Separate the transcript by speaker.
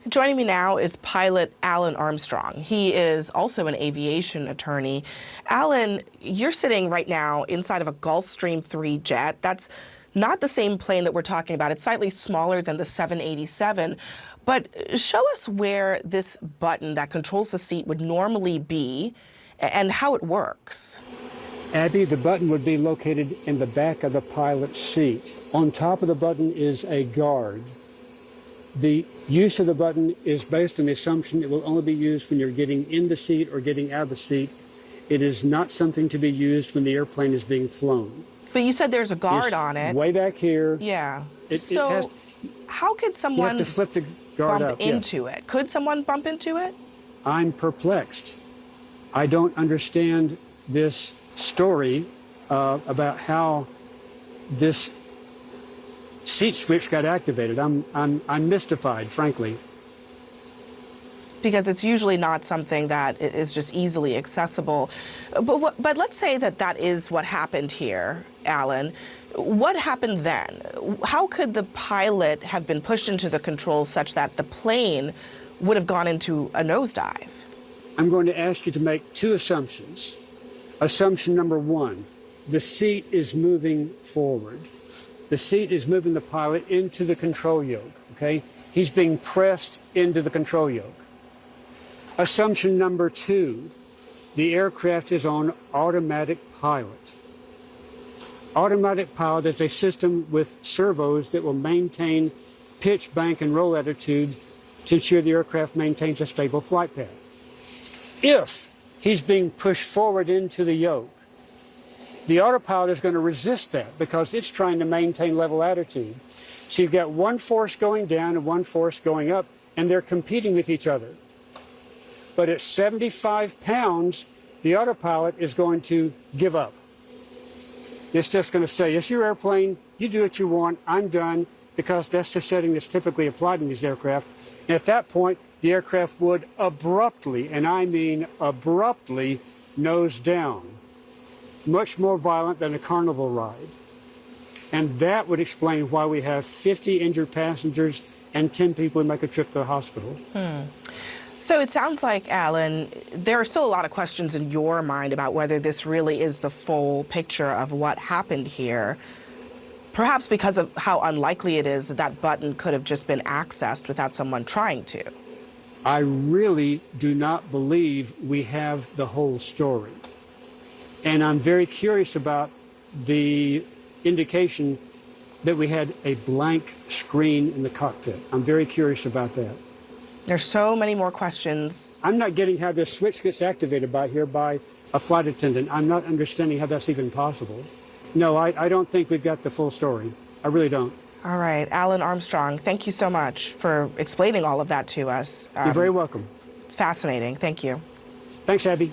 Speaker 1: Joining me now is pilot Alan Armstrong. He is also an aviation attorney. Alan, you're sitting right now inside of a Gulfstream 3 jet. That's not the same plane that we're talking about. It's slightly smaller than the 787. But show us where this button that controls the seat would normally be and how it works.
Speaker 2: Abby, the button would be located in the back of the pilot's seat. On top of the button is a guard. The use of the button is based on the assumption it will only be used when you're getting in the seat or getting out of the seat. It is not something to be used when the airplane is being flown.
Speaker 1: But you said there's a guard on it.
Speaker 2: Way back here.
Speaker 1: Yeah. How could someone
Speaker 2: you have to flip the guard
Speaker 1: bump
Speaker 2: up.
Speaker 1: into it? Could someone bump into it?
Speaker 2: I'm perplexed. I don't understand this story about how this seat switch got activated. I'm mystified, frankly.
Speaker 1: Because it's usually not something that is just easily accessible. But let's say that is what happened here, Alan. What happened then? How could the pilot have been pushed into the controls such that the plane would have gone into a nosedive?
Speaker 2: I'm going to ask you to make two assumptions. Assumption number one, the seat is moving forward. The seat is moving the pilot into the control yoke, okay? He's being pressed into the control yoke. Assumption number two, the aircraft is on automatic pilot. Automatic pilot is a system with servos that will maintain pitch, bank, and roll attitude to ensure the aircraft maintains a stable flight path. If he's being pushed forward into the yoke, the autopilot is going to resist that because it's trying to maintain level attitude. So you've got one force going down and one force going up, and they're competing with each other. But at 75 pounds, the autopilot is going to give up. It's just going to say, it's your airplane, you do what you want, I'm done, because that's the setting that's typically applied in these aircraft. And at that point, the aircraft would abruptly, and I mean abruptly, nose down. Much more violent than a carnival ride. And that would explain why we have 50 injured passengers and 10 people who make a trip to the hospital.
Speaker 1: So it sounds like, Alan, there are still a lot of questions in your mind about whether this really is the full picture of what happened here, perhaps because of how unlikely it is that that button could have just been accessed without someone trying to.
Speaker 2: I really do not believe we have the whole story. And I'm very curious about the indication that we had a blank screen in the cockpit. I'm very curious about that.
Speaker 1: There's so many more questions.
Speaker 2: I'm not getting how this switch gets activated by a flight attendant. I'm not understanding how that's even possible. No, I don't think we've got the full story. I really don't.
Speaker 1: All right, Alan Armstrong, thank you so much for explaining all of that to us.
Speaker 2: You're very welcome.
Speaker 1: It's fascinating. Thank you.
Speaker 2: Thanks, Abby.